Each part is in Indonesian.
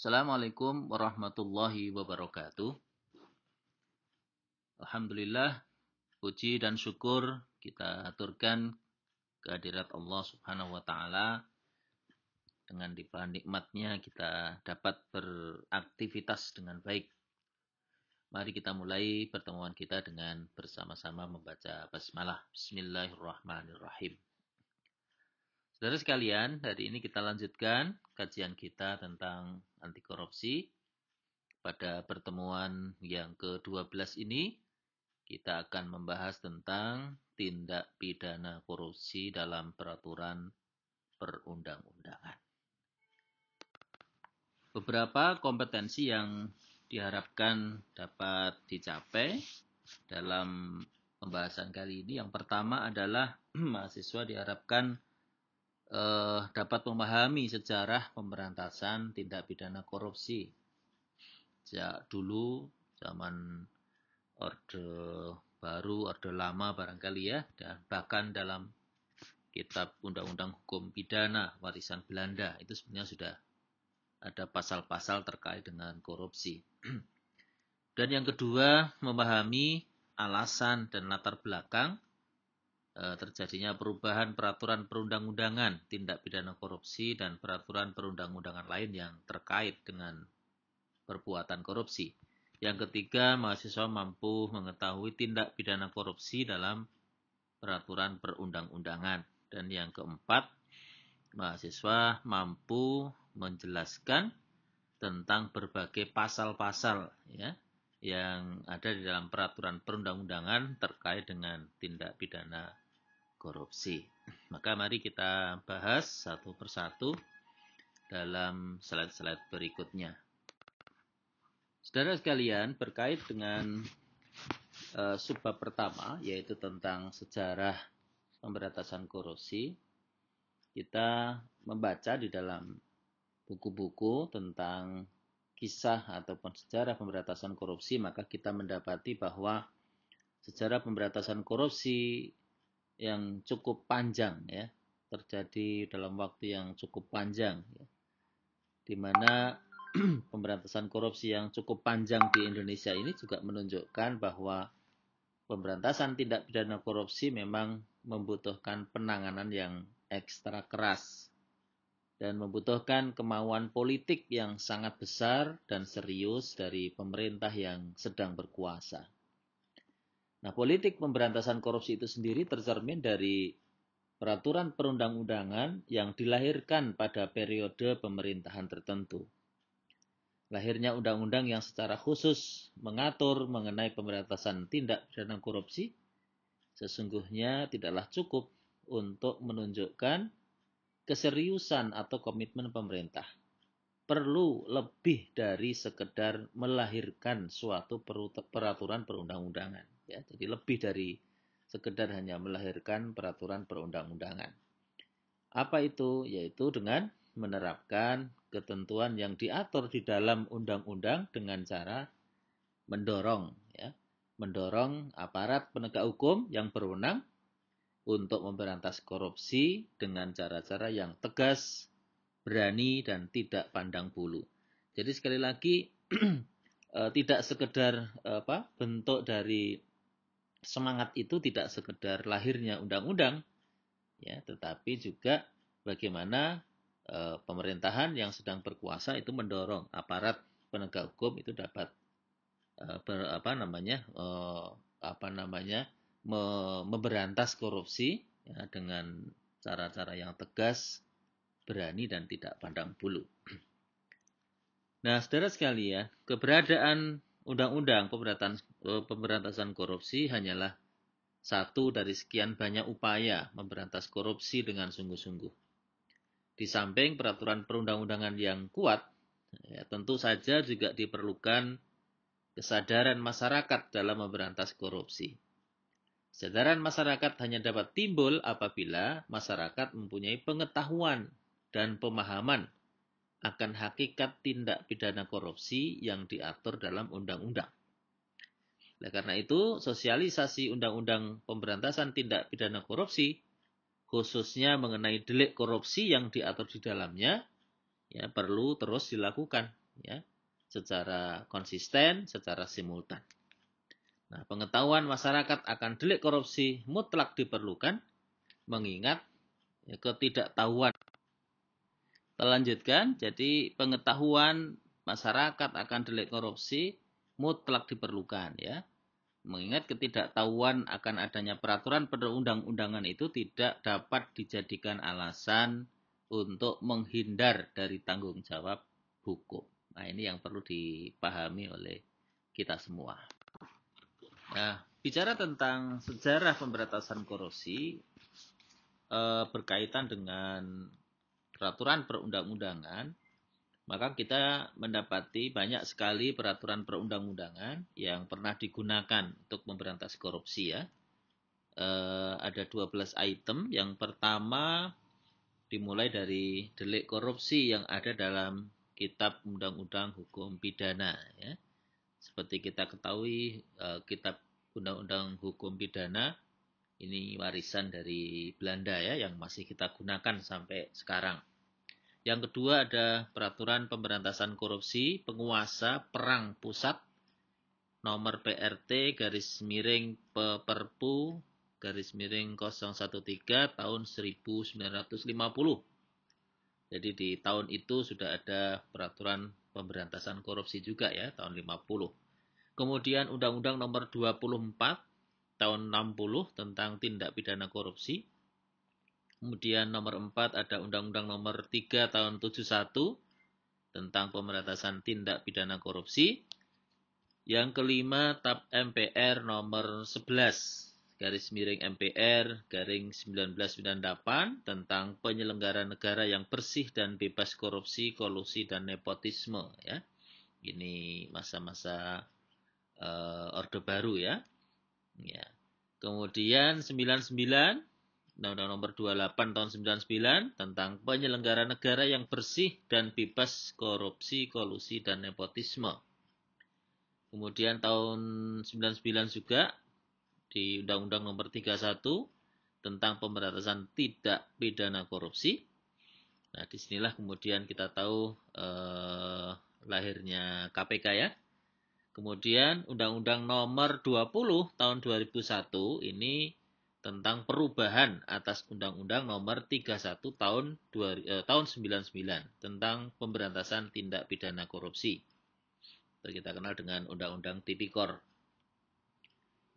Assalamualaikum warahmatullahi wabarakatuh. Alhamdulillah, puji dan syukur kita aturkan kehadirat Allah Subhanahu wa taala. Dengan limpahan nikmatnya kita dapat beraktivitas dengan baik. Mari kita mulai pertemuan kita dengan bersama-sama membaca basmalah. Bismillahirrahmanirrahim. Saudara sekalian, hari ini kita lanjutkan kajian kita tentang anti korupsi. Pada pertemuan yang ke-12 ini, kita akan membahas tentang tindak pidana korupsi dalam peraturan perundang-undangan. Beberapa kompetensi yang diharapkan dapat dicapai dalam pembahasan kali ini. Yang pertama adalah mahasiswa diharapkan dapat memahami sejarah pemberantasan tindak pidana korupsi. Sejak dulu, zaman Orde Baru, Orde Lama barangkali ya, dan bahkan dalam kitab Undang-Undang Hukum Pidana Warisan Belanda, itu sebenarnya sudah ada pasal-pasal terkait dengan korupsi. Dan yang kedua, memahami alasan dan latar belakang terjadinya perubahan peraturan perundang-undangan tindak pidana korupsi dan peraturan perundang-undangan lain yang terkait dengan perbuatan korupsi. Yang ketiga, mahasiswa mampu mengetahui tindak pidana korupsi dalam peraturan perundang-undangan. Dan yang keempat, mahasiswa mampu menjelaskan tentang berbagai pasal-pasal ya, yang ada di dalam peraturan perundang-undangan terkait dengan tindak pidana korupsi. Maka mari kita bahas satu persatu dalam slide-slide berikutnya. Saudara sekalian, berkait dengan subbab pertama, yaitu tentang sejarah pemberantasan korupsi, kita membaca di dalam buku-buku tentang kisah ataupun sejarah pemberantasan korupsi, maka kita mendapati bahwa sejarah pemberantasan korupsi yang cukup panjang ya, terjadi dalam waktu yang cukup panjang ya, di mana pemberantasan korupsi yang cukup panjang di Indonesia ini juga menunjukkan bahwa pemberantasan tindak pidana korupsi memang membutuhkan penanganan yang ekstra keras dan membutuhkan kemauan politik yang sangat besar dan serius dari pemerintah yang sedang berkuasa. Nah, politik pemberantasan korupsi itu sendiri tercermin dari peraturan perundang-undangan yang dilahirkan pada periode pemerintahan tertentu. Lahirnya undang-undang yang secara khusus mengatur mengenai pemberantasan tindak pidana korupsi sesungguhnya tidaklah cukup untuk menunjukkan keseriusan atau komitmen pemerintah. Perlu lebih dari sekedar melahirkan suatu peraturan perundang-undangan. Ya, jadi lebih dari sekedar hanya melahirkan peraturan perundang-undangan. Apa itu? Yaitu dengan menerapkan ketentuan yang diatur di dalam undang-undang dengan cara mendorong aparat penegak hukum yang berwenang untuk memberantas korupsi dengan cara-cara yang tegas, berani, dan tidak pandang bulu. Jadi sekali lagi tidak sekedar bentuk dari semangat itu tidak sekedar lahirnya undang-undang, ya, tetapi juga bagaimana pemerintahan yang sedang berkuasa itu mendorong aparat penegak hukum itu dapat memberantas korupsi ya, dengan cara-cara yang tegas, berani, dan tidak pandang bulu. Nah, saudara sekalian, keberadaan undang-undang pemberantasan korupsi hanyalah satu dari sekian banyak upaya memberantas korupsi dengan sungguh-sungguh. Di samping peraturan perundang-undangan yang kuat, ya, tentu saja juga diperlukan kesadaran masyarakat dalam memberantas korupsi. Kesadaran masyarakat hanya dapat timbul apabila masyarakat mempunyai pengetahuan dan pemahaman akan hakikat tindak pidana korupsi yang diatur dalam undang-undang. Oleh karena itu, sosialisasi undang-undang pemberantasan tindak pidana korupsi, khususnya mengenai delik korupsi yang diatur di dalamnya, ya, perlu terus dilakukan. ya, secara konsisten, secara simultan. Nah, pengetahuan masyarakat akan delik korupsi mutlak diperlukan mengingat ketidaktahuan. Kita lanjutkan, jadi pengetahuan masyarakat akan delik korupsi mutlak diperlukan, ya. Mengingat ketidaktahuan akan adanya peraturan perundang-undangan itu tidak dapat dijadikan alasan untuk menghindar dari tanggung jawab hukum. Nah, ini yang perlu dipahami oleh kita semua. Nah, bicara tentang sejarah pemberantasan korupsi berkaitan dengan peraturan perundang-undangan, maka kita mendapati banyak sekali peraturan perundang-undangan yang pernah digunakan untuk memberantas korupsi, ya. Ada 12 item. Yang pertama dimulai dari delik korupsi yang ada dalam Kitab Undang-Undang Hukum Pidana, ya. Seperti kita ketahui, Kitab Undang-Undang Hukum Pidana ini warisan dari Belanda, ya, yang masih kita gunakan sampai sekarang. Yang kedua ada Peraturan Pemberantasan Korupsi Penguasa Perang Pusat nomor PRT Perpu 013 tahun 1950. Jadi di tahun itu sudah ada peraturan pemberantasan korupsi juga, ya, tahun 50. Kemudian Undang-Undang nomor 24 tahun 60 tentang tindak pidana korupsi. Kemudian nomor 4 ada Undang-Undang nomor 3 tahun 71 tentang pemberantasan tindak pidana korupsi. Yang kelima TAP MPR nomor 11 MPR 1998 tentang penyelenggara negara yang bersih dan bebas korupsi, kolusi, dan nepotisme, ya. Ini masa-masa Orde Baru, ya. Ya. Kemudian 99 Undang-Undang nomor 28 tahun 99 tentang penyelenggara negara yang bersih dan bebas korupsi, kolusi, dan nepotisme. Kemudian tahun 99 juga di Undang-Undang nomor 31 tentang pemberantasan tindak pidana korupsi. Nah, disinilah kemudian kita tahu lahirnya KPK, ya. Kemudian Undang-Undang nomor 20 tahun 2001 ini tentang perubahan atas Undang-Undang nomor 31 tahun 99 tentang pemberantasan tindak pidana korupsi. Kita kenal dengan Undang-Undang Tipikor.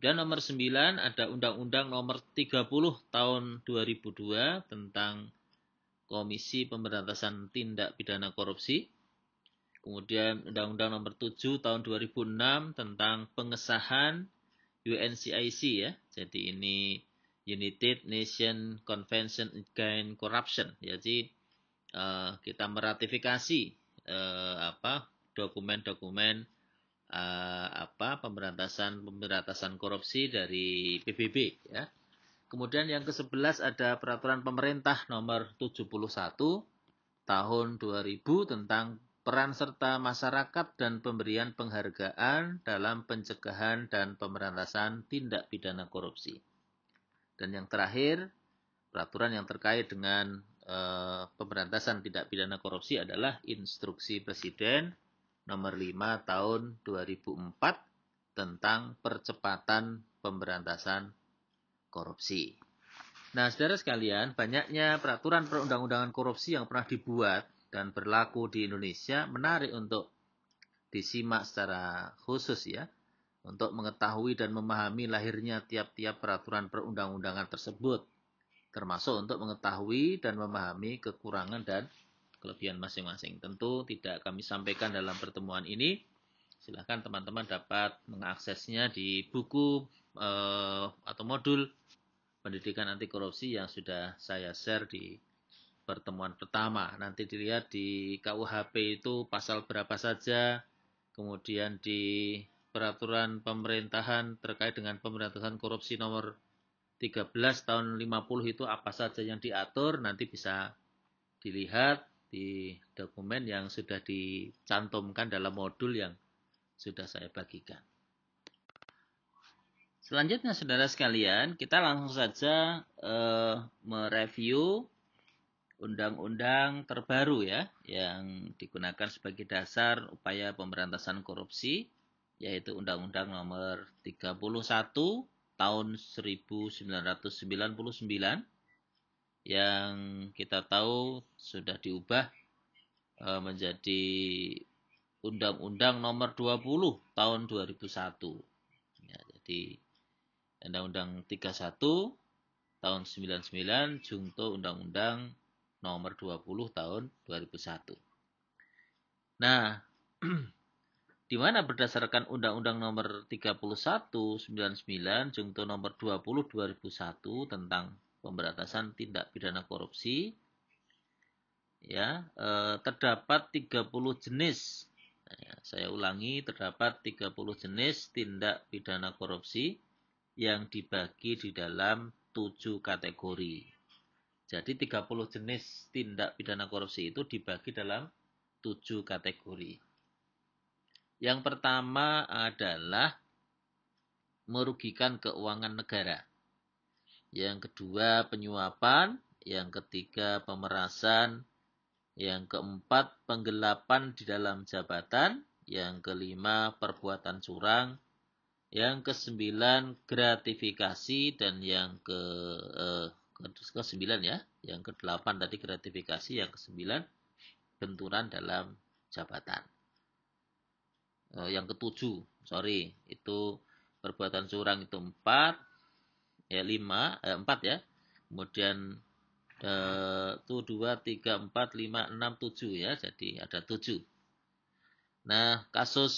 Dan nomor 9 ada Undang-Undang nomor 30 tahun 2002 tentang Komisi Pemberantasan Tindak Pidana Korupsi. Kemudian Undang-Undang nomor 7 tahun 2006 tentang pengesahan UNCIC, ya. Jadi ini United Nations Convention Against Corruption. Jadi kita meratifikasi dokumen-dokumen pemberantasan korupsi dari PBB, ya. Kemudian yang ke-11 ada peraturan pemerintah nomor 71 tahun 2000 tentang peran serta masyarakat dan pemberian penghargaan dalam pencegahan dan pemberantasan tindak pidana korupsi. Dan yang terakhir, peraturan yang terkait dengan pemberantasan tindak pidana korupsi adalah Instruksi Presiden nomor 5 tahun 2004 tentang percepatan pemberantasan korupsi. Nah, saudara sekalian, banyaknya peraturan perundang-undangan korupsi yang pernah dibuat dan berlaku di Indonesia menarik untuk disimak secara khusus, ya, untuk mengetahui dan memahami lahirnya tiap-tiap peraturan perundang-undangan tersebut, termasuk untuk mengetahui dan memahami kekurangan dan kelebihan masing-masing. Tentu tidak kami sampaikan dalam pertemuan ini. Silahkan teman-teman dapat mengaksesnya di buku atau modul pendidikan anti korupsi yang sudah saya share di pertemuan pertama. Nanti dilihat di KUHP itu pasal berapa saja, kemudian di peraturan pemerintahan terkait dengan pemberantasan korupsi nomor 13 tahun 50 itu apa saja yang diatur, nanti bisa dilihat di dokumen yang sudah dicantumkan dalam modul yang sudah saya bagikan. Selanjutnya, saudara sekalian, kita langsung saja mereview undang-undang terbaru ya yang digunakan sebagai dasar upaya pemberantasan korupsi, yaitu Undang-Undang Nomor 31 tahun 1999 yang kita tahu sudah diubah menjadi Undang-Undang Nomor 20 tahun 2001. Ya, jadi Undang-Undang 31 tahun 99 junto Undang-Undang Nomor 20 tahun 2001. Nah, di mana berdasarkan Undang-Undang Nomor 31 99 junto Nomor 20 2001 tentang pemberantasan tindak pidana korupsi, ya, terdapat 30 jenis. Nah, saya ulangi, terdapat 30 jenis tindak pidana korupsi yang dibagi di dalam 7 kategori. Jadi 30 jenis tindak pidana korupsi itu dibagi dalam 7 kategori. Yang pertama adalah merugikan keuangan negara. Yang kedua penyuapan, yang ketiga pemerasan, yang keempat penggelapan di dalam jabatan, yang kelima perbuatan curang, yang kesembilan gratifikasi, dan yang ke-9 ya, yang ke-8 tadi gratifikasi, yang ke-9 benturan dalam jabatan. Yang ke-7, itu perbuatan curang itu 4, ya 4 ya. Kemudian 1 2 3 4 5 6 7 ya. Jadi ada 7. Nah, kasus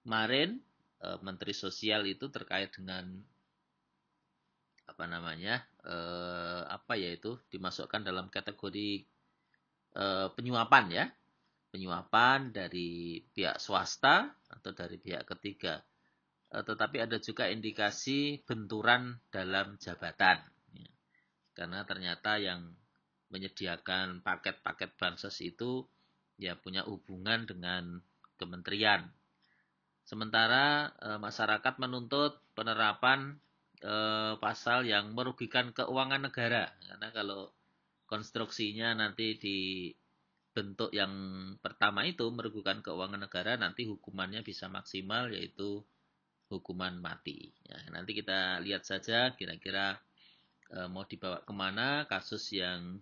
kemarin Menteri Sosial itu terkait dengan dimasukkan dalam kategori penyuapan ya, penyuapan dari pihak swasta atau dari pihak ketiga, tetapi ada juga indikasi benturan dalam jabatan ya. Karena ternyata yang menyediakan paket-paket bansos itu ya punya hubungan dengan kementerian. Sementara masyarakat menuntut penerapan pasal yang merugikan keuangan negara. Karena kalau konstruksinya nanti di bentuk yang pertama itu merugikan keuangan negara, nanti hukumannya bisa maksimal, yaitu hukuman mati. Ya, nanti kita lihat saja kira-kira mau dibawa kemana kasus yang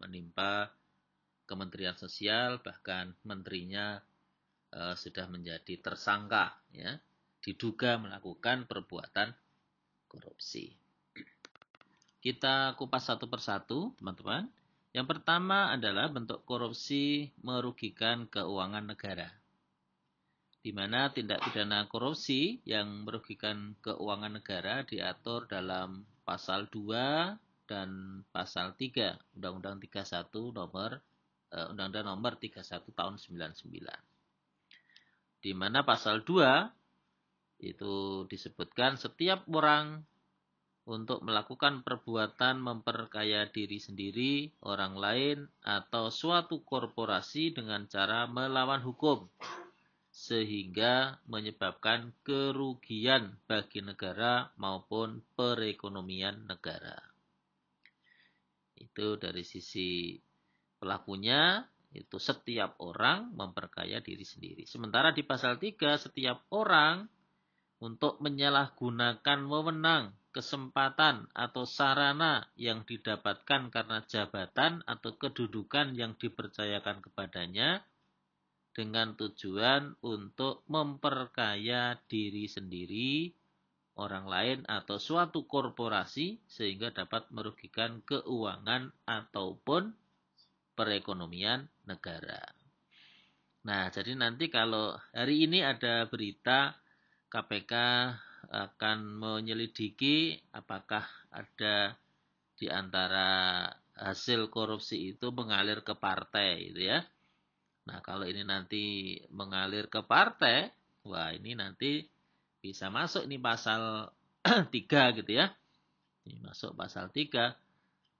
menimpa Kementerian Sosial, bahkan menterinya sudah menjadi tersangka, ya, diduga melakukan perbuatan korupsi. Kita kupas satu persatu, teman-teman. Yang pertama adalah bentuk korupsi merugikan keuangan negara, di mana tindak pidana korupsi yang merugikan keuangan negara diatur dalam pasal 2 dan pasal 3 Undang-Undang 31 Undang-Undang Nomor 31 tahun 99. Di mana pasal 2 itu disebutkan setiap orang untuk melakukan perbuatan memperkaya diri sendiri, orang lain, atau suatu korporasi dengan cara melawan hukum, sehingga menyebabkan kerugian bagi negara maupun perekonomian negara. Itu dari sisi pelakunya, itu setiap orang memperkaya diri sendiri. Sementara di pasal 3, setiap orang untuk menyalahgunakan wewenang, kesempatan, atau sarana yang didapatkan karena jabatan atau kedudukan yang dipercayakan kepadanya dengan tujuan untuk memperkaya diri sendiri, orang lain, atau suatu korporasi sehingga dapat merugikan keuangan ataupun perekonomian negara. Nah, jadi nanti kalau hari ini ada berita KPK akan menyelidiki apakah ada di antara hasil korupsi itu mengalir ke partai gitu ya. Nah, kalau ini nanti mengalir ke partai, wah ini nanti bisa masuk ini pasal 3 gitu ya. Ini masuk pasal 3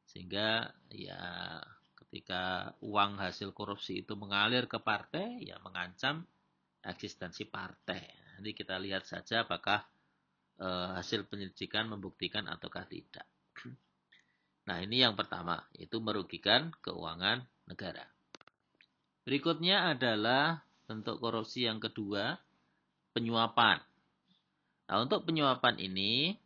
sehingga ya ketika uang hasil korupsi itu mengalir ke partai, ya mengancam eksistensi partai. Nanti kita lihat saja apakah hasil penyelidikan membuktikan ataukah tidak. Nah, ini yang pertama, itu merugikan keuangan negara. Berikutnya adalah bentuk korupsi yang kedua, penyuapan. Nah, untuk penyuapan ini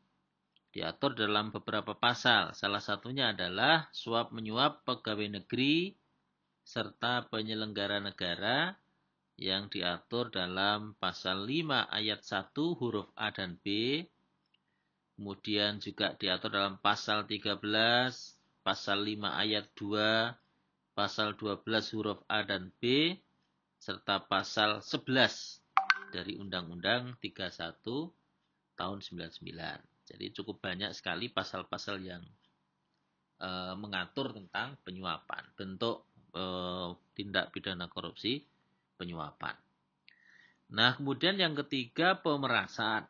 diatur dalam beberapa pasal. Salah satunya adalah suap menyuap pegawai negeri serta penyelenggara negara yang diatur dalam pasal 5 ayat 1 huruf A dan B. Kemudian juga diatur dalam pasal 13, pasal 5 ayat 2, pasal 12 huruf A dan B, serta pasal 11 dari Undang-Undang 31 tahun 99. Jadi cukup banyak sekali pasal-pasal yang mengatur tentang penyuapan, bentuk tindak pidana korupsi penyuapan. Nah, kemudian yang ketiga, pemerasan.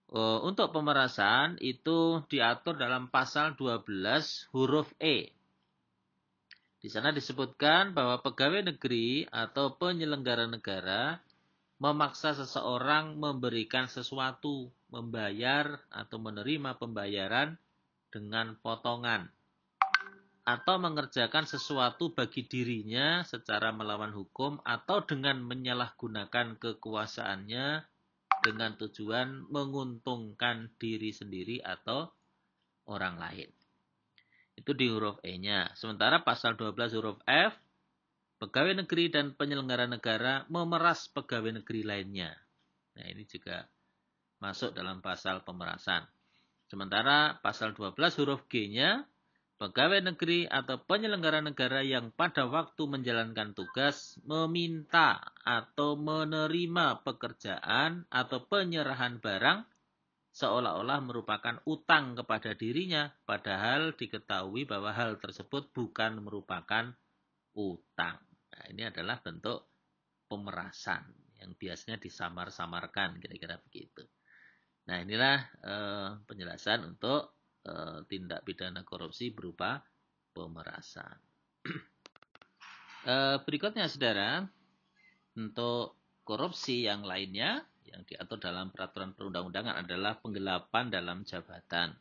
Untuk pemerasan itu diatur dalam pasal 12 huruf E. Di sana disebutkan bahwa pegawai negeri atau penyelenggara negara memaksa seseorang memberikan sesuatu, membayar atau menerima pembayaran dengan potongan, atau mengerjakan sesuatu bagi dirinya secara melawan hukum atau dengan menyalahgunakan kekuasaannya dengan tujuan menguntungkan diri sendiri atau orang lain. Itu di huruf E-nya. Sementara pasal 12 huruf F, pegawai negeri dan penyelenggara negara memeras pegawai negeri lainnya. Nah, ini juga masuk dalam pasal pemerasan. Sementara pasal 12 huruf G-nya, pegawai negeri atau penyelenggara negara yang pada waktu menjalankan tugas meminta atau menerima pekerjaan atau penyerahan barang seolah-olah merupakan utang kepada dirinya, padahal diketahui bahwa hal tersebut bukan merupakan utang. Nah, ini adalah bentuk pemerasan yang biasanya disamar-samarkan, kira-kira begitu. Nah, inilah penjelasan untuk tindak pidana korupsi berupa pemerasan. Berikutnya, saudara, untuk korupsi yang lainnya yang diatur dalam peraturan perundang-undangan adalah penggelapan dalam jabatan.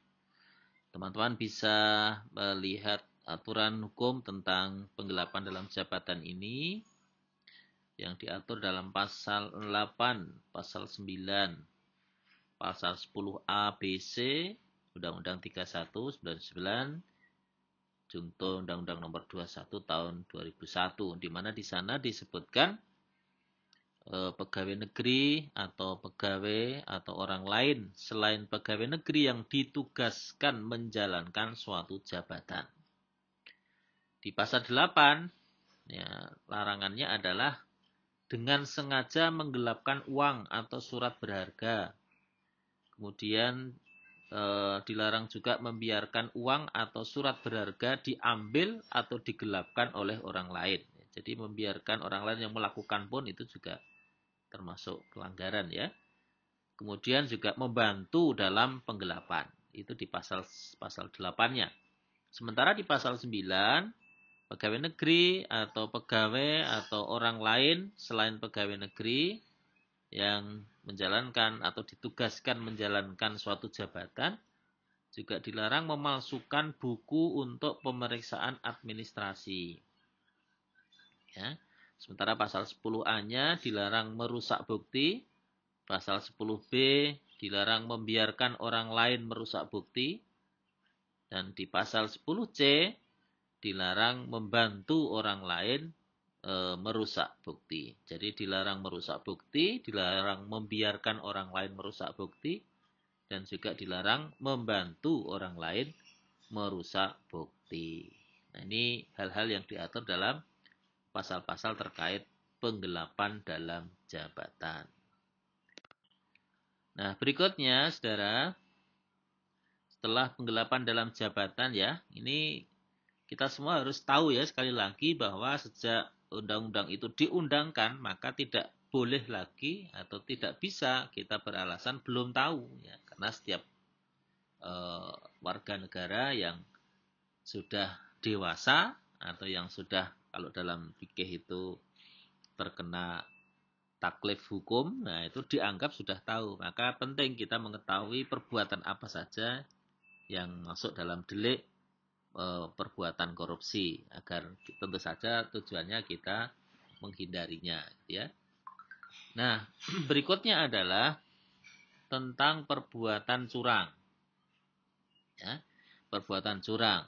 Teman-teman bisa melihat aturan hukum tentang penggelapan dalam jabatan ini yang diatur dalam pasal 8, pasal 9, pasal 10A, B, C, Undang-Undang 31, 99, Junto Undang-Undang Nomor 21 Tahun 2001, di mana di sana disebutkan pegawai negeri atau pegawai atau orang lain selain pegawai negeri yang ditugaskan menjalankan suatu jabatan. Di pasal 8, ya, larangannya adalah dengan sengaja menggelapkan uang atau surat berharga. Kemudian dilarang juga membiarkan uang atau surat berharga diambil atau digelapkan oleh orang lain. Jadi membiarkan orang lain yang melakukan pun itu juga termasuk pelanggaran, ya. Kemudian juga membantu dalam penggelapan. Itu di pasal 8-nya. Sementara di pasal 9, pegawai negeri atau pegawai atau orang lain selain pegawai negeri yang menjalankan atau ditugaskan menjalankan suatu jabatan juga dilarang memalsukan buku untuk pemeriksaan administrasi. Ya. Sementara pasal 10A-nya dilarang merusak bukti, pasal 10B dilarang membiarkan orang lain merusak bukti, dan di pasal 10C dilarang membantu orang lain merusak bukti. Jadi dilarang merusak bukti, dilarang membiarkan orang lain merusak bukti, dan juga dilarang membantu orang lain merusak bukti. Nah, ini hal-hal yang diatur dalam pasal-pasal terkait penggelapan dalam jabatan. Nah, berikutnya, saudara, setelah penggelapan dalam jabatan, ya, ini kita semua harus tahu, ya, sekali lagi bahwa sejak undang-undang itu diundangkan, maka tidak boleh lagi atau tidak bisa kita beralasan belum tahu, ya, karena setiap warga negara yang sudah dewasa atau yang sudah, kalau dalam fikih itu terkena taklif hukum, nah itu dianggap sudah tahu. Maka penting kita mengetahui perbuatan apa saja yang masuk dalam delik perbuatan korupsi, agar tentu saja tujuannya kita menghindarinya, gitu ya. Nah, berikutnya adalah tentang perbuatan curang. Ya, perbuatan curang.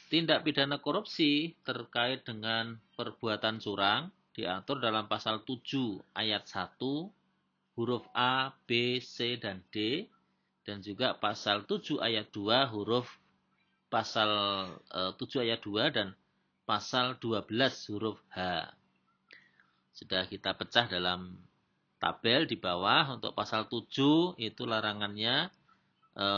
Tindak pidana korupsi terkait dengan perbuatan curang diatur dalam pasal 7 ayat 1 huruf A, B, C, dan D, dan juga pasal 7 ayat 2 huruf pasal 7 ayat 2 dan pasal 12 huruf H. Sudah kita pecah dalam tabel di bawah. Untuk pasal 7 itu larangannya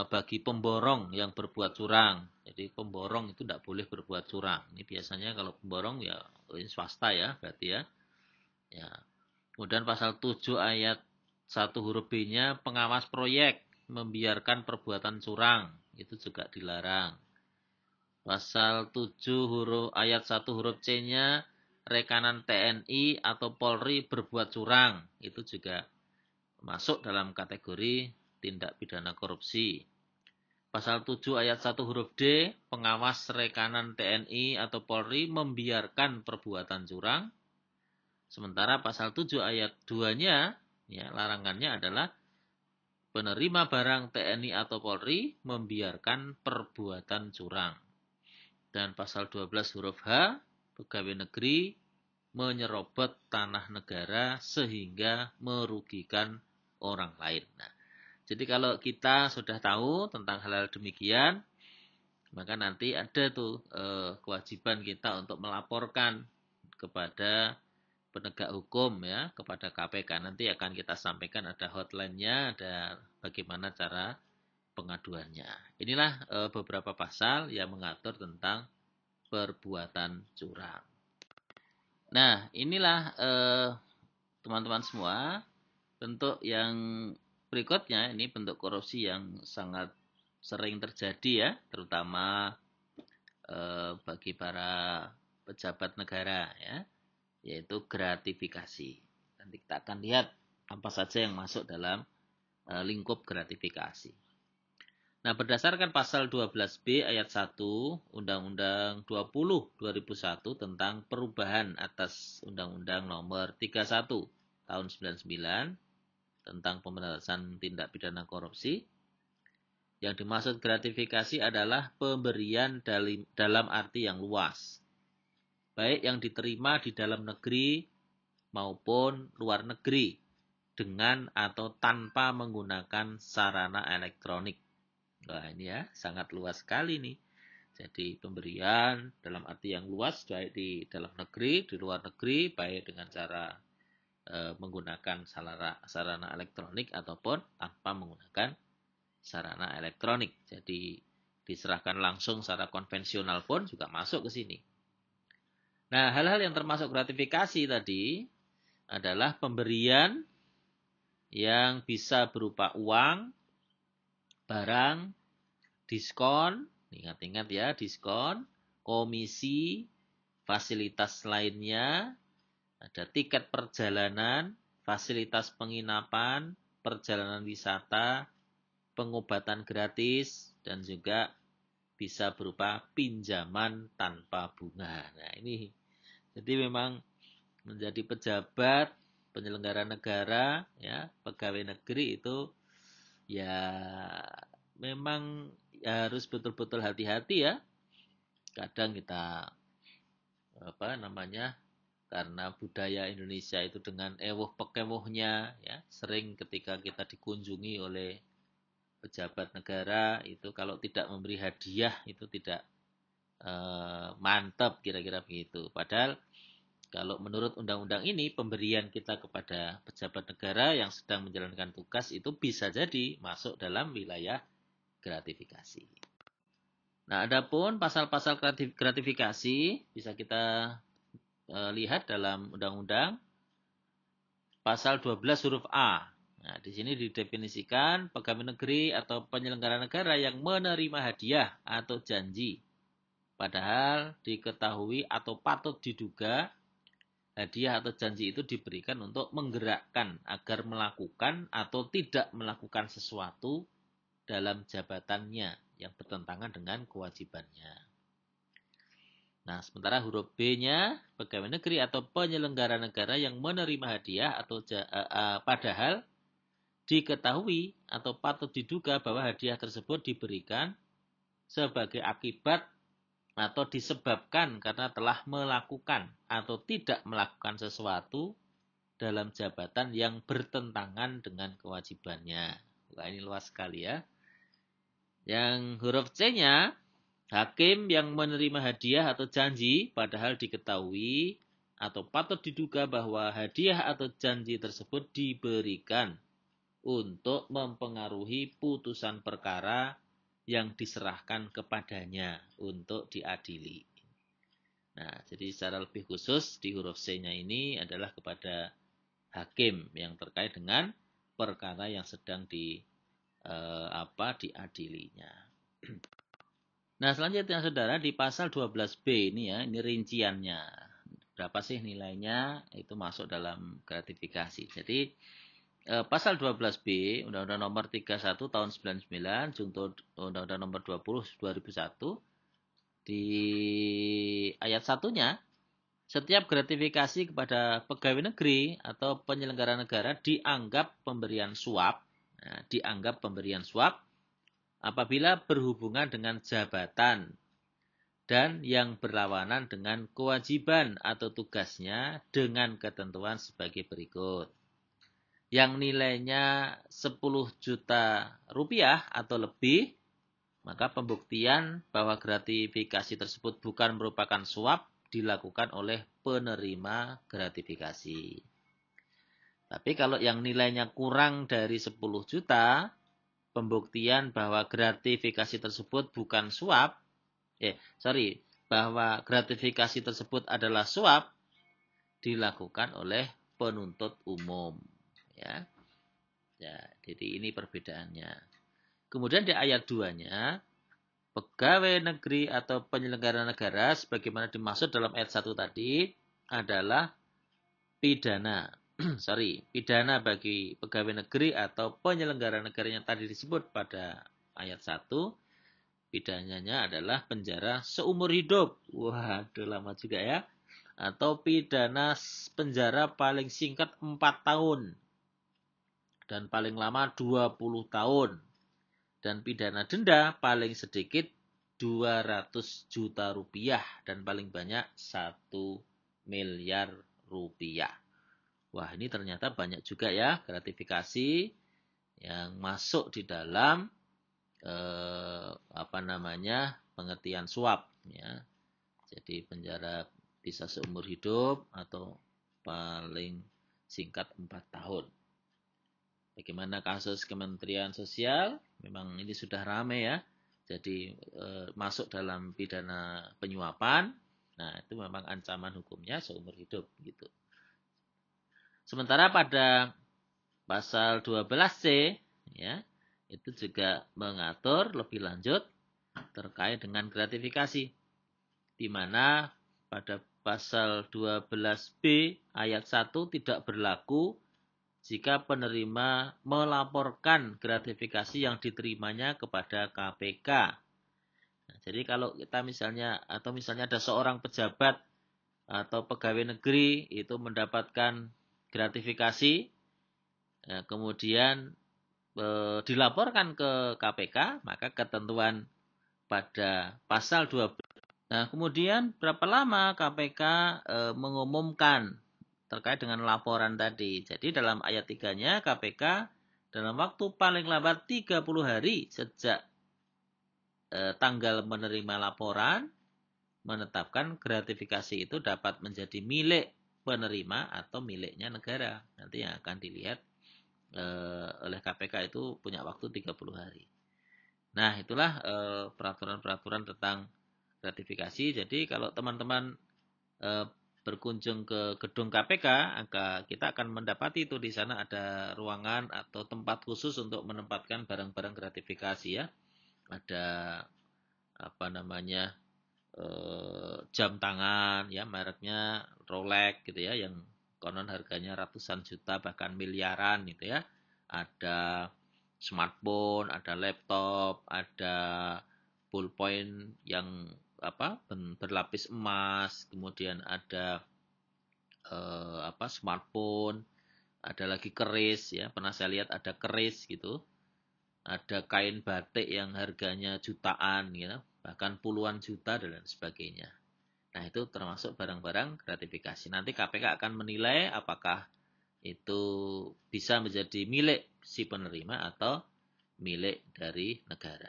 bagi pemborong yang berbuat curang. Jadi pemborong itu tidak boleh berbuat curang. Ini biasanya kalau pemborong ya swasta ya berarti ya. Ya. Kemudian pasal 7 ayat 1 huruf B-nya pengawas proyek membiarkan perbuatan curang. Itu juga dilarang. Pasal 7 ayat 1 huruf C-nya rekanan TNI atau Polri berbuat curang. Itu juga masuk dalam kategori tindak pidana korupsi. Pasal 7 ayat 1 huruf D, pengawas rekanan TNI atau Polri membiarkan perbuatan curang. Sementara pasal 7 ayat 2-nya, ya, larangannya adalah penerima barang TNI atau Polri membiarkan perbuatan curang. Dan pasal 12 huruf H, pegawai negeri menyerobot tanah negara sehingga merugikan orang lain. Nah, jadi kalau kita sudah tahu tentang hal-hal demikian, maka nanti ada tuh kewajiban kita untuk melaporkan kepada penegak hukum ya, kepada KPK. Nanti akan kita sampaikan ada hotline-nya, ada bagaimana cara pengaduannya. Inilah beberapa pasal yang mengatur tentang perbuatan curang. Nah, inilah teman-teman semua bentuk yang berikutnya. Ini bentuk korupsi yang sangat sering terjadi ya, terutama bagi para pejabat negara ya, yaitu gratifikasi. Nanti kita akan lihat apa saja yang masuk dalam lingkup gratifikasi. Nah, berdasarkan pasal 12B ayat 1 Undang-Undang 20 2001 tentang perubahan atas Undang-Undang Nomor 31 tahun 99 tentang pemberantasan tindak pidana korupsi, yang dimaksud gratifikasi adalah pemberian dalam arti yang luas, baik yang diterima di dalam negeri maupun luar negeri dengan atau tanpa menggunakan sarana elektronik. Wah, ini ya sangat luas sekali nih. Jadi pemberian dalam arti yang luas, baik di dalam negeri, di luar negeri, baik dengan cara menggunakan sarana elektronik ataupun tanpa menggunakan sarana elektronik. Jadi diserahkan langsung secara konvensional pun juga masuk ke sini. Nah, hal-hal yang termasuk gratifikasi tadi adalah pemberian yang bisa berupa uang, barang, diskon, ingat-ingat ya, diskon, komisi, fasilitas lainnya, ada tiket perjalanan, fasilitas penginapan, perjalanan wisata, pengobatan gratis, dan juga bisa berupa pinjaman tanpa bunga. Nah, ini jadi memang menjadi pejabat, penyelenggara negara, ya, pegawai negeri itu ya memang harus betul-betul hati-hati ya. Kadang kita karena budaya Indonesia itu dengan ewuh pekemuhnya ya, sering ketika kita dikunjungi oleh pejabat negara itu kalau tidak memberi hadiah itu tidak mantap, kira-kira begitu. Padahal kalau menurut undang-undang ini, pemberian kita kepada pejabat negara yang sedang menjalankan tugas itu bisa jadi masuk dalam wilayah gratifikasi. Nah, adapun pasal-pasal gratifikasi bisa kita lihat dalam undang-undang pasal 12 huruf A. Nah, di sini didefinisikan pegawai negeri atau penyelenggara negara yang menerima hadiah atau janji, padahal diketahui atau patut diduga hadiah atau janji itu diberikan untuk menggerakkan agar melakukan atau tidak melakukan sesuatu dalam jabatannya. yang bertentangan dengan kewajibannya. Nah, sementara huruf B-nya, pegawai negeri atau penyelenggara negara yang menerima hadiah atau padahal diketahui atau patut diduga bahwa hadiah tersebut diberikan sebagai akibat atau disebabkan karena telah melakukan atau tidak melakukan sesuatu dalam jabatan yang bertentangan dengan kewajibannya. Wah, ini luas sekali ya. Yang huruf C-nya, hakim yang menerima hadiah atau janji padahal diketahui atau patut diduga bahwa hadiah atau janji tersebut diberikan untuk mempengaruhi putusan perkara yang diserahkan kepadanya untuk diadili. Nah, jadi secara lebih khusus di huruf C-nya ini adalah kepada hakim yang terkait dengan perkara yang sedang diadilinya. Nah, selanjutnya saudara di pasal 12B ini ya, ini rinciannya. Berapa sih nilainya? Itu masuk dalam gratifikasi. Jadi pasal 12B Undang-Undang Nomor 31 Tahun 99 junto Undang-Undang Nomor 20 2001 di ayat 1-nya, setiap gratifikasi kepada pegawai negeri atau penyelenggara negara dianggap pemberian suap, apabila berhubungan dengan jabatan dan yang berlawanan dengan kewajiban atau tugasnya dengan ketentuan sebagai berikut. Yang nilainya 10 juta rupiah atau lebih, maka pembuktian bahwa gratifikasi tersebut bukan merupakan suap dilakukan oleh penerima gratifikasi. Tapi kalau yang nilainya kurang dari 10 juta, pembuktian bahwa gratifikasi tersebut bukan suap, bahwa gratifikasi tersebut adalah suap, dilakukan oleh penuntut umum. Ya, jadi ini perbedaannya. Kemudian di ayat 2-nya, pegawai negeri atau penyelenggara negara sebagaimana dimaksud dalam ayat 1 tadi adalah pidana. Pidana bagi pegawai negeri atau penyelenggara negara yang tadi disebut pada ayat 1, pidananya adalah penjara seumur hidup. Waduh, lama juga ya. Atau pidana penjara paling singkat 4 tahun. Dan paling lama 20 tahun. Dan pidana denda paling sedikit 200 juta rupiah dan paling banyak 1 miliar rupiah. Wah, ini ternyata banyak juga ya gratifikasi yang masuk di dalam pengertian suap ya. Jadi penjara bisa seumur hidup atau paling singkat 4 tahun. Bagaimana kasus Kementerian Sosial? Memang ini sudah ramai ya. Jadi masuk dalam pidana penyuapan. Nah, itu memang ancaman hukumnya seumur hidup gitu. Sementara pada pasal 12C ya, itu juga mengatur lebih lanjut terkait dengan gratifikasi. Di mana pada pasal 12B ayat 1 tidak berlaku jika penerima melaporkan gratifikasi yang diterimanya kepada KPK. Nah, jadi kalau kita misalnya ada seorang pejabat atau pegawai negeri itu mendapatkan gratifikasi, kemudian dilaporkan ke KPK, maka ketentuan pada pasal 12. Nah, kemudian berapa lama KPK mengumumkan terkait dengan laporan tadi. Jadi dalam ayat 3-nya KPK dalam waktu paling lambat 30 hari sejak tanggal menerima laporan menetapkan gratifikasi itu dapat menjadi milik penerima atau miliknya negara. Nanti yang akan dilihat oleh KPK itu punya waktu 30 hari. Nah, itulah peraturan-peraturan tentang gratifikasi. Jadi kalau teman-teman berkunjung ke gedung KPK, kita akan mendapati itu di sana ada ruangan atau tempat khusus untuk menempatkan barang-barang gratifikasi ya. Ada jam tangan ya, mereknya Rolex gitu ya, yang konon harganya ratusan juta bahkan miliaran gitu ya. Ada smartphone, ada laptop, ada ballpoint yang berlapis emas, kemudian ada smartphone, ada lagi keris ya. Pernah saya lihat ada keris gitu. Ada kain batik yang harganya jutaan ya, bahkan puluhan juta dan lain sebagainya. Nah, itu termasuk barang-barang gratifikasi. Nanti KPK akan menilai apakah itu bisa menjadi milik si penerima atau milik dari negara.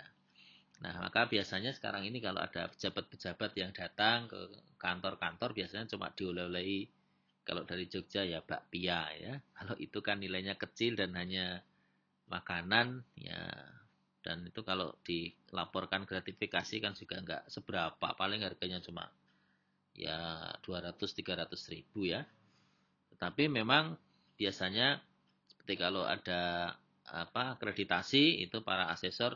Nah, maka biasanya sekarang ini kalau ada pejabat-pejabat yang datang ke kantor-kantor, biasanya cuma dioleh-olehi. Kalau dari Jogja ya bakpia ya. Kalau itu kan nilainya kecil dan hanya makanan ya. Dan itu kalau dilaporkan gratifikasi kan juga nggak seberapa. Paling harganya cuma ya 200-300 ribu ya. Tetapi memang biasanya seperti kalau ada akreditasi itu para asesor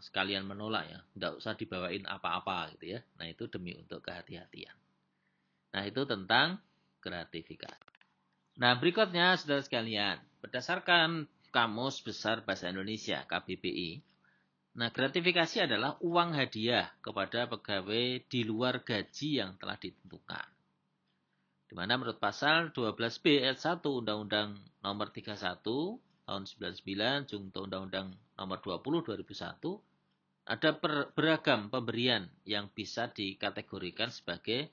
sekalian menolak ya, tidak usah dibawain apa-apa gitu ya. Nah itu demi untuk kehati-hatian. Nah itu tentang gratifikasi. Nah berikutnya saudara sekalian, berdasarkan Kamus Besar Bahasa Indonesia (KBBI), nah gratifikasi adalah uang hadiah kepada pegawai di luar gaji yang telah ditentukan. Di mana menurut pasal 12B ayat 1 Undang-Undang Nomor 31 tahun 99 junto Undang-Undang Nomor 20 2001 ada beragam pemberian yang bisa dikategorikan sebagai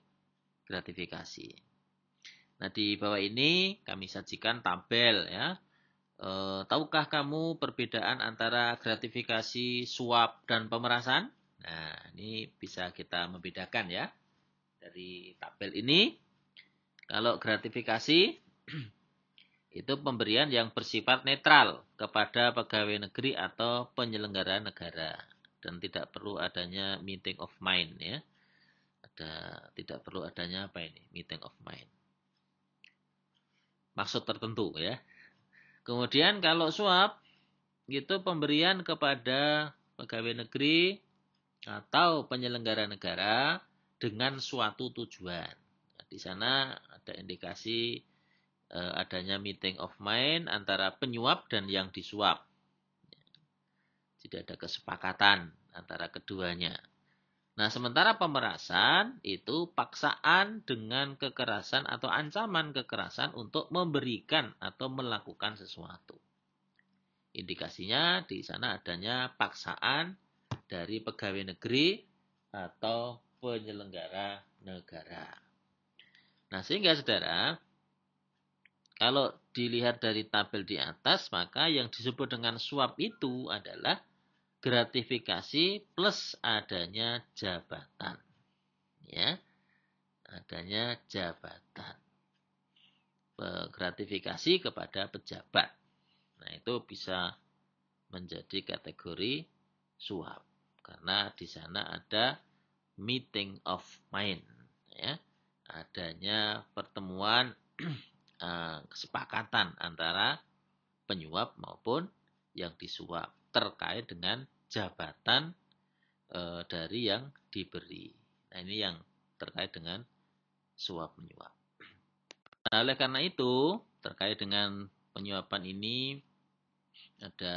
gratifikasi. Nah, di bawah ini kami sajikan tabel ya. Tahukah kamu perbedaan antara gratifikasi, suap, dan pemerasan? Nah, ini bisa kita membedakan ya. Dari tabel ini, kalau gratifikasi itu pemberian yang bersifat netral kepada pegawai negeri atau penyelenggara negara dan tidak perlu adanya meeting of mind ya. Tidak perlu adanya meeting of mind. Maksud tertentu ya. Kemudian kalau suap itu pemberian kepada pegawai negeri atau penyelenggara negara dengan suatu tujuan. Nah, di sana ada indikasi adanya meeting of mind antara penyuap dan yang disuap. Jadi ada kesepakatan antara keduanya. Nah, sementara pemerasan itu paksaan dengan kekerasan atau ancaman kekerasan untuk memberikan atau melakukan sesuatu. Indikasinya di sana adanya paksaan dari pegawai negeri atau penyelenggara negara. Nah, sehingga saudara, kalau dilihat dari tabel di atas, maka yang disebut dengan suap itu adalah gratifikasi plus adanya jabatan. Ya, adanya jabatan. Gratifikasi kepada pejabat. Nah, itu bisa menjadi kategori suap. Karena di sana ada meeting of mind. Ya, adanya pertemuan kesepakatan antara penyuap maupun yang disuap terkait dengan jabatan dari yang diberi. Nah, ini yang terkait dengan suap menyuap. Nah, oleh karena itu, terkait dengan penyuapan ini ada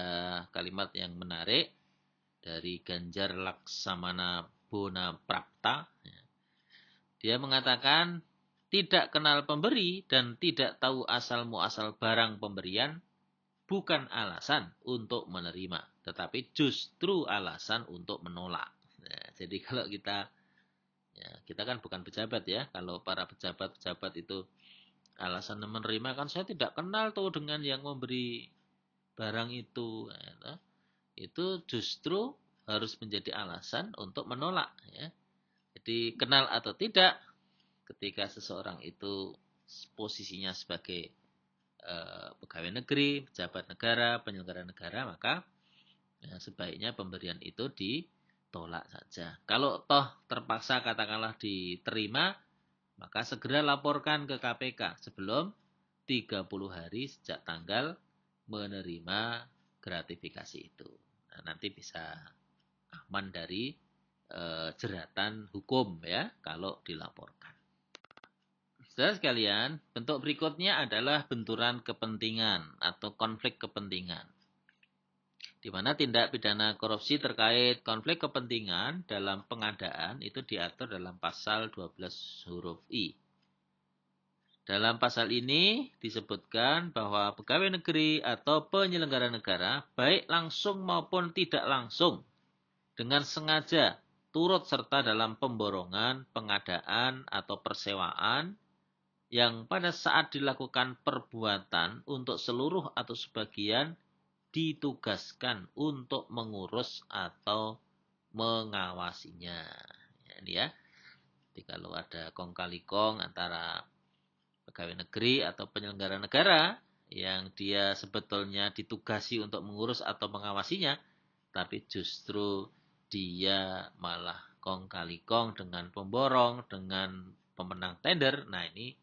kalimat yang menarik dari Ganjar Laksamana Bonaprapta. Dia mengatakan, tidak kenal pemberi dan tidak tahu asal muasal barang pemberian bukan alasan untuk menerima, tetapi justru alasan untuk menolak. Nah, jadi kalau kita kan bukan pejabat ya. Kalau para pejabat-pejabat itu alasan menerima, kan saya tidak kenal tuh dengan yang memberi barang itu. Nah, itu justru harus menjadi alasan untuk menolak. Ya. Jadi kenal atau tidak, ketika seseorang itu posisinya sebagai pegawai negeri, pejabat negara, penyelenggara negara, maka sebaiknya pemberian itu ditolak saja. Kalau toh terpaksa katakanlah diterima, maka segera laporkan ke KPK sebelum 30 hari sejak tanggal menerima gratifikasi itu. Nah, nanti bisa aman dari jeratan hukum ya kalau dilaporkan. Saudara sekalian, bentuk berikutnya adalah benturan kepentingan atau konflik kepentingan. Di mana tindak pidana korupsi terkait konflik kepentingan dalam pengadaan itu diatur dalam pasal 12 huruf I. Dalam pasal ini disebutkan bahwa pegawai negeri atau penyelenggara negara, baik langsung maupun tidak langsung, dengan sengaja turut serta dalam pemborongan, pengadaan, atau persewaan, yang pada saat dilakukan perbuatan untuk seluruh atau sebagian ditugaskan untuk mengurus atau mengawasinya. Ya, ini ya. Jadi kalau ada kong kali kong antara pegawai negeri atau penyelenggara negara yang dia sebetulnya ditugasi untuk mengurus atau mengawasinya, tapi justru dia malah kong kali kong dengan pemborong, dengan pemenang tender. Nah, ini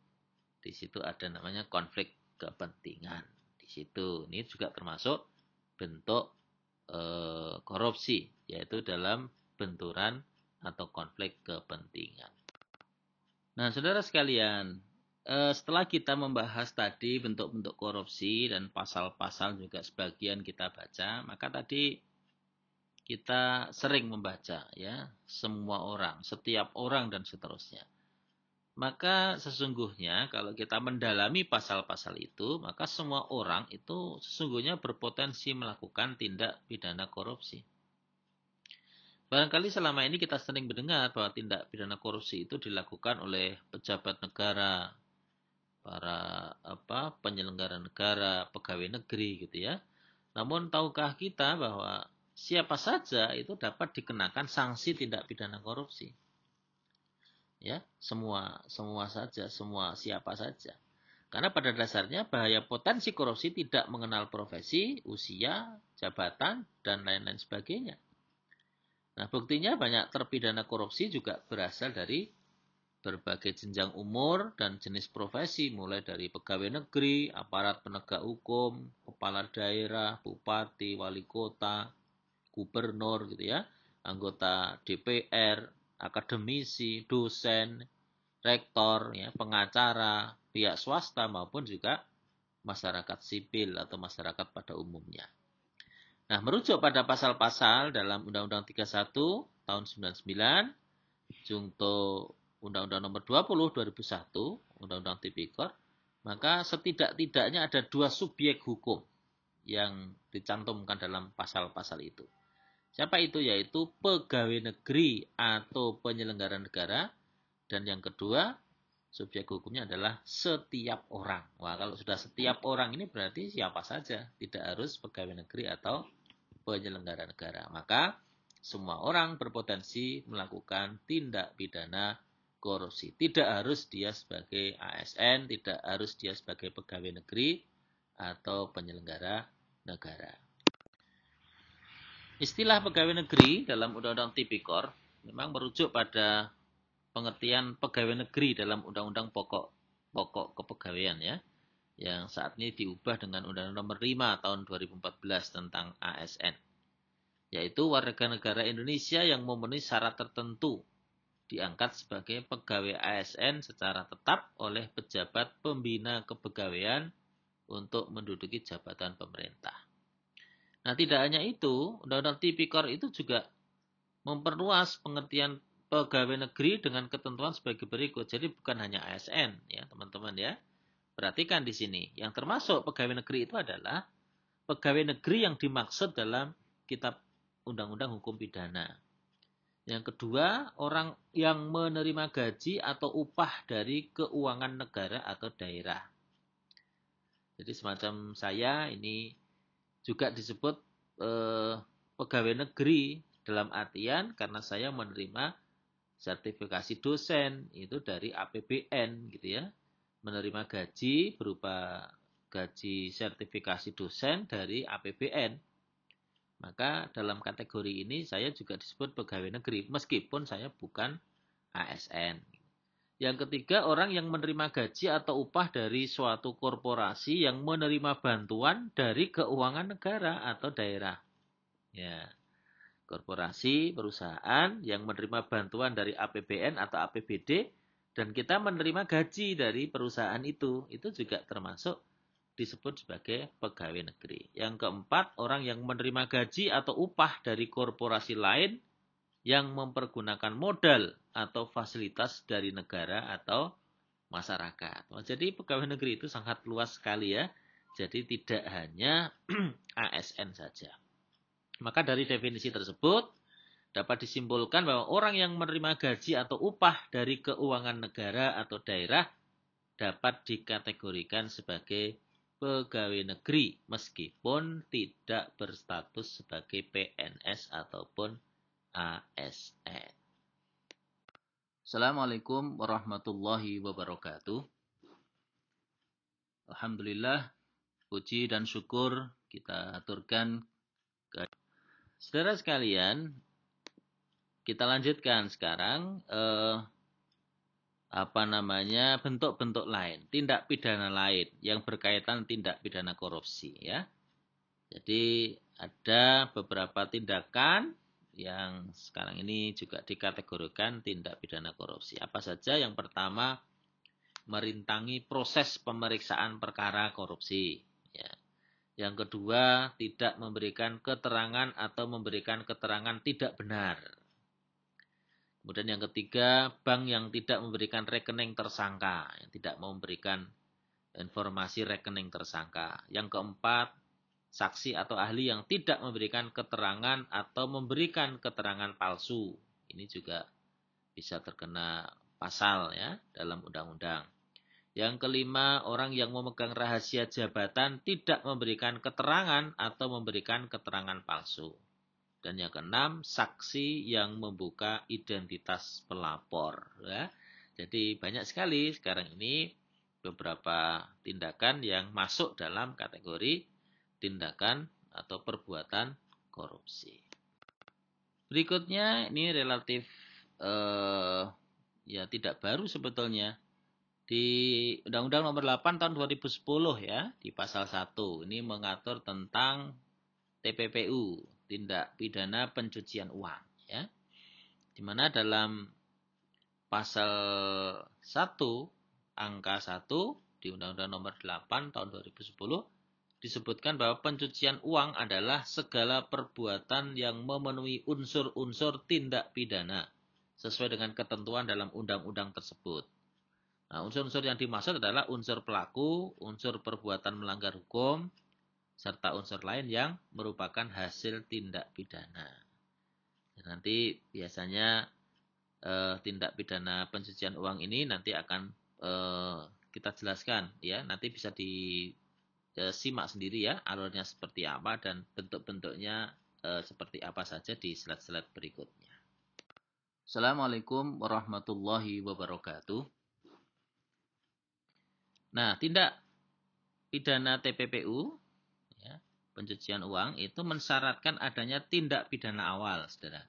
di situ ada namanya konflik kepentingan. Di situ ini juga termasuk bentuk korupsi, yaitu dalam benturan atau konflik kepentingan. Nah, saudara sekalian, setelah kita membahas tadi bentuk-bentuk korupsi dan pasal-pasal juga sebagian kita baca, maka tadi kita sering membaca ya, semua orang, setiap orang dan seterusnya. Maka sesungguhnya kalau kita mendalami pasal-pasal itu, maka semua orang itu sesungguhnya berpotensi melakukan tindak pidana korupsi. Barangkali selama ini kita sering mendengar bahwa tindak pidana korupsi itu dilakukan oleh pejabat negara, para penyelenggara negara, pegawai negeri gitu ya. Namun tahukah kita bahwa siapa saja itu dapat dikenakan sanksi tindak pidana korupsi? Ya, semua saja, semua siapa saja. Karena pada dasarnya bahaya potensi korupsi tidak mengenal profesi, usia, jabatan, dan lain-lain sebagainya. Nah, buktinya banyak terpidana korupsi juga berasal dari berbagai jenjang umur dan jenis profesi, mulai dari pegawai negeri, aparat penegak hukum, kepala daerah, bupati, wali kota, gubernur gitu ya, anggota DPR, akademisi, dosen, rektor, ya, pengacara, pihak swasta maupun juga masyarakat sipil atau masyarakat pada umumnya. Nah, merujuk pada pasal-pasal dalam Undang-Undang 31 tahun 99, Junto Undang-Undang nomor 20 2001, Undang-Undang Tipikor, maka setidak-tidaknya ada dua subjek hukum yang dicantumkan dalam pasal-pasal itu. Siapa itu? Yaitu pegawai negeri atau penyelenggara negara. Dan yang kedua, subjek hukumnya adalah setiap orang. Wah, kalau sudah setiap orang ini berarti siapa saja. Tidak harus pegawai negeri atau penyelenggara negara. Maka semua orang berpotensi melakukan tindak pidana korupsi. Tidak harus dia sebagai ASN, tidak harus dia sebagai pegawai negeri atau penyelenggara negara. Istilah pegawai negeri dalam Undang-Undang Tipikor memang merujuk pada pengertian pegawai negeri dalam Undang-Undang Pokok Kepegawaian ya, yang saat ini diubah dengan Undang-Undang Nomor 5 tahun 2014 tentang ASN, yaitu warga negara Indonesia yang memenuhi syarat tertentu diangkat sebagai pegawai ASN secara tetap oleh pejabat pembina kepegawaian untuk menduduki jabatan pemerintah. Nah, tidak hanya itu, Undang-Undang Tipikor itu juga memperluas pengertian pegawai negeri dengan ketentuan sebagai berikut. Jadi bukan hanya ASN ya, teman-teman ya. Perhatikan di sini, yang termasuk pegawai negeri itu adalah pegawai negeri yang dimaksud dalam Kitab Undang-Undang Hukum Pidana. Yang kedua, orang yang menerima gaji atau upah dari keuangan negara atau daerah. Jadi semacam saya ini juga disebut pegawai negeri dalam artian karena saya menerima sertifikasi dosen itu dari APBN gitu ya. Menerima gaji berupa gaji sertifikasi dosen dari APBN. Maka dalam kategori ini saya juga disebut pegawai negeri meskipun saya bukan ASN. Yang ketiga, orang yang menerima gaji atau upah dari suatu korporasi yang menerima bantuan dari keuangan negara atau daerah. Ya, korporasi, perusahaan yang menerima bantuan dari APBN atau APBD dan kita menerima gaji dari perusahaan itu juga termasuk disebut sebagai pegawai negeri. Yang keempat, orang yang menerima gaji atau upah dari korporasi lain yang mempergunakan modal atau fasilitas dari negara atau masyarakat. Jadi pegawai negeri itu sangat luas sekali ya. Jadi tidak hanya ASN saja. Maka dari definisi tersebut dapat disimpulkan bahwa orang yang menerima gaji atau upah dari keuangan negara atau daerah dapat dikategorikan sebagai pegawai negeri meskipun tidak berstatus sebagai PNS ataupun ASN. Assalamualaikum warahmatullahi wabarakatuh. Alhamdulillah, puji dan syukur kita aturkan ke saudara sekalian. Kita lanjutkan sekarang bentuk-bentuk lain, tindak pidana lain yang berkaitan tindak pidana korupsi ya. Jadi ada beberapa tindakan yang sekarang ini juga dikategorikan tindak pidana korupsi. Apa saja? Yang pertama, merintangi proses pemeriksaan perkara korupsi ya. Yang kedua, tidak memberikan keterangan atau memberikan keterangan tidak benar. Kemudian yang ketiga, bank yang tidak memberikan rekening tersangka, yang tidak memberikan informasi rekening tersangka. Yang keempat, saksi atau ahli yang tidak memberikan keterangan atau memberikan keterangan palsu. Ini juga bisa terkena pasal ya dalam undang-undang. Yang kelima, orang yang memegang rahasia jabatan tidak memberikan keterangan atau memberikan keterangan palsu. Dan yang keenam, saksi yang membuka identitas pelapor. Ya. Jadi banyak sekali sekarang ini beberapa tindakan yang masuk dalam kategori tindakan atau perbuatan korupsi. Berikutnya ini relatif ya tidak baru sebetulnya. Di Undang-Undang Nomor 8 tahun 2010 ya, di pasal 1 ini mengatur tentang TPPU, tindak pidana pencucian uang ya. Di mana dalam pasal 1 angka 1 di Undang-Undang Nomor 8 tahun 2010 disebutkan bahwa pencucian uang adalah segala perbuatan yang memenuhi unsur-unsur tindak pidana sesuai dengan ketentuan dalam undang-undang tersebut. Nah, unsur-unsur yang dimaksud adalah unsur pelaku, unsur perbuatan melanggar hukum, serta unsur lain yang merupakan hasil tindak pidana. Dan nanti biasanya tindak pidana pencucian uang ini nanti akan kita jelaskan ya. Nanti bisa disimak sendiri ya alurnya seperti apa dan bentuk-bentuknya seperti apa saja di slide-slide berikutnya. Assalamualaikum warahmatullahi wabarakatuh. Nah, tindak pidana TPPU ya, pencucian uang itu mensyaratkan adanya tindak pidana awal, saudara.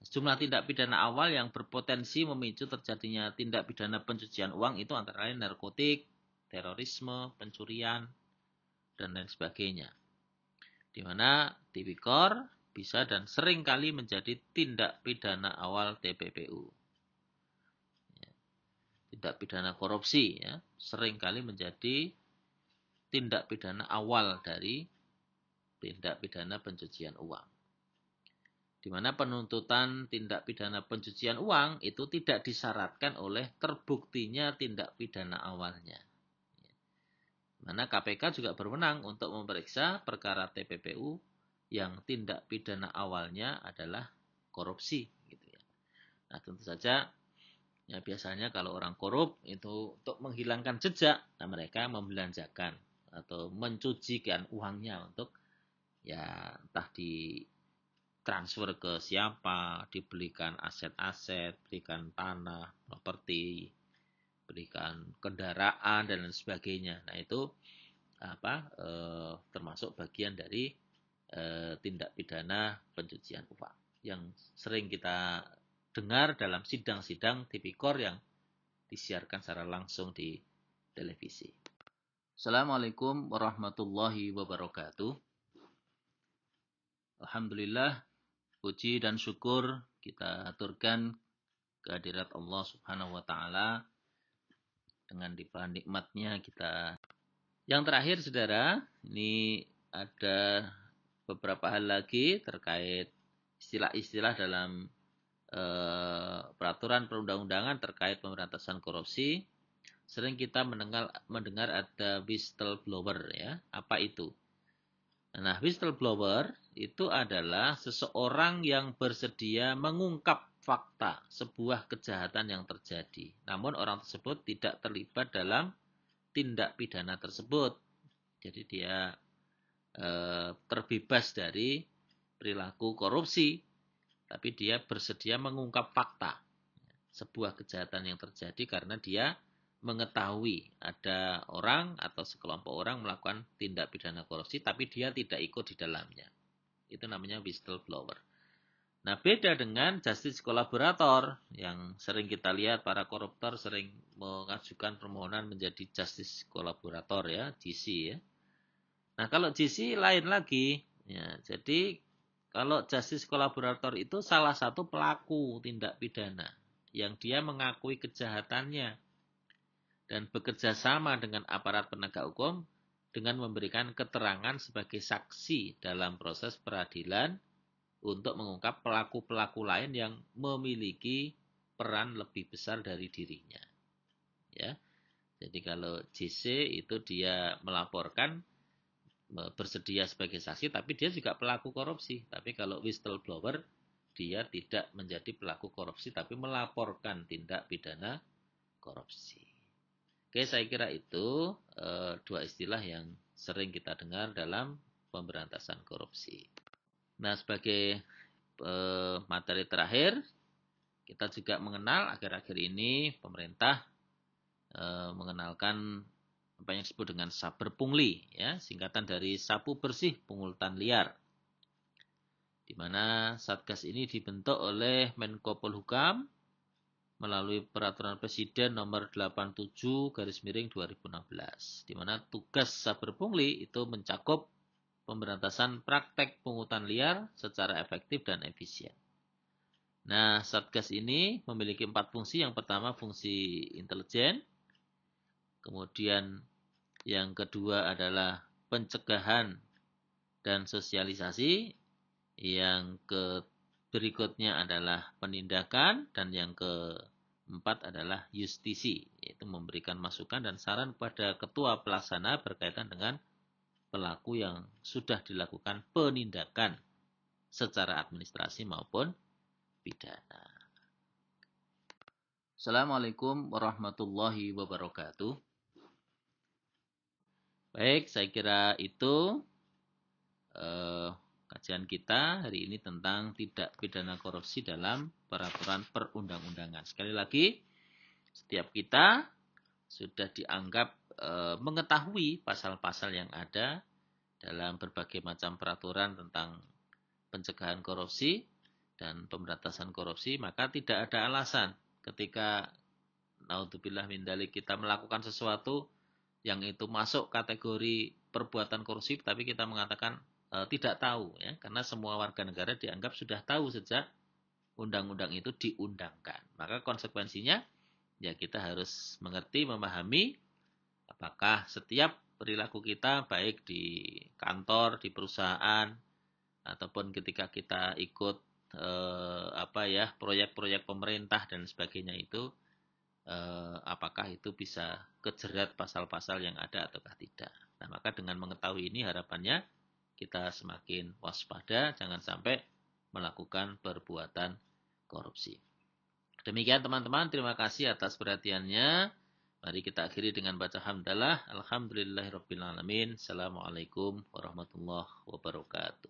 Jumlah tindak pidana awal yang berpotensi memicu terjadinya tindak pidana pencucian uang itu antara lain narkotik, terorisme, pencurian, dan lain sebagainya. Di mana tipikor bisa dan sering kali menjadi tindak pidana awal TPPU. Tindak pidana korupsi ya, sering kali menjadi tindak pidana awal dari tindak pidana pencucian uang. Di mana penuntutan tindak pidana pencucian uang itu tidak disyaratkan oleh terbuktinya tindak pidana awalnya. Di mana KPK juga berwenang untuk memeriksa perkara TPPU yang tindak pidana awalnya adalah korupsi. Gitu ya. Nah tentu saja ya biasanya kalau orang korup itu untuk menghilangkan jejak, nah mereka membelanjakan atau mencucikan uangnya untuk ya entah ditransfer ke siapa, dibelikan aset-aset, berikan tanah, properti, berikan kendaraan dan lain sebagainya. Nah itu termasuk bagian dari tindak pidana pencucian uang yang sering kita dengar dalam sidang-sidang tipikor yang disiarkan secara langsung di televisi. Assalamualaikum warahmatullahi wabarakatuh. Alhamdulillah, puji dan syukur kita aturkan kehadirat Allah Subhanahu wa taala. Dengan limpahan nikmatnya kita Yang terakhir, saudara, ini ada beberapa hal lagi terkait istilah-istilah dalam peraturan perundang-undangan terkait pemberantasan korupsi. Sering kita mendengar ada whistleblower, ya. Apa itu? Nah, whistleblower itu adalah seseorang yang bersedia mengungkap fakta sebuah kejahatan yang terjadi. Namun orang tersebut tidak terlibat dalam tindak pidana tersebut. Jadi dia terbebas dari perilaku korupsi, tapi dia bersedia mengungkap fakta sebuah kejahatan yang terjadi karena dia mengetahui ada orang atau sekelompok orang melakukan tindak pidana korupsi, tapi dia tidak ikut di dalamnya. Itu namanya whistleblower. Nah, beda dengan justice collaborator yang sering kita lihat para koruptor sering mengajukan permohonan menjadi justice collaborator, ya, GC, ya. Nah, kalau GC lain lagi, ya. Jadi kalau justice collaborator itu salah satu pelaku tindak pidana yang dia mengakui kejahatannya dan bekerja sama dengan aparat penegak hukum dengan memberikan keterangan sebagai saksi dalam proses peradilan untuk mengungkap pelaku-pelaku lain yang memiliki peran lebih besar dari dirinya. Ya. Jadi kalau JC itu dia melaporkan bersedia sebagai saksi, tapi dia juga pelaku korupsi. Tapi kalau whistleblower, dia tidak menjadi pelaku korupsi, tapi melaporkan tindak pidana korupsi. Oke, saya kira itu dua istilah yang sering kita dengar dalam pemberantasan korupsi. Nah, sebagai materi terakhir, kita juga mengenal akhir-akhir ini pemerintah mengenalkan apa yang disebut dengan saber pungli, ya, singkatan dari sapu bersih pungutan liar, di mana Satgas ini dibentuk oleh Menko Polhukam melalui peraturan Presiden nomor 87/2016, di mana tugas saber pungli itu mencakup pemberantasan praktek pungutan liar secara efektif dan efisien. Nah, Satgas ini memiliki 4 fungsi. Yang pertama fungsi intelijen, kemudian yang kedua adalah pencegahan dan sosialisasi. Yang berikutnya adalah penindakan. Dan yang keempat adalah justisi, yaitu memberikan masukan dan saran kepada ketua pelaksana berkaitan dengan pelaku yang sudah dilakukan penindakan secara administrasi maupun pidana. Assalamualaikum warahmatullahi wabarakatuh. Baik, saya kira itu kajian kita hari ini tentang tindak pidana korupsi dalam peraturan perundang-undangan. Sekali lagi, setiap kita sudah dianggap mengetahui pasal-pasal yang ada dalam berbagai macam peraturan tentang pencegahan korupsi dan pemberantasan korupsi, maka tidak ada alasan ketika naudzubillah min dzalik kita melakukan sesuatu yang itu masuk kategori perbuatan korupsi, tapi kita mengatakan tidak tahu, ya, karena semua warga negara dianggap sudah tahu sejak undang-undang itu diundangkan. Maka konsekuensinya, ya, kita harus mengerti, memahami apakah setiap perilaku kita baik di kantor, di perusahaan, ataupun ketika kita ikut proyek-proyek pemerintah dan sebagainya itu, apakah itu bisa kejerat pasal-pasal yang ada ataukah tidak. Nah, maka dengan mengetahui ini harapannya kita semakin waspada, jangan sampai melakukan perbuatan korupsi. Demikian teman-teman, terima kasih atas perhatiannya. Mari kita akhiri dengan baca hamdalah. Alhamdulillahirabbil alamin. Assalamualaikum warahmatullahi wabarakatuh.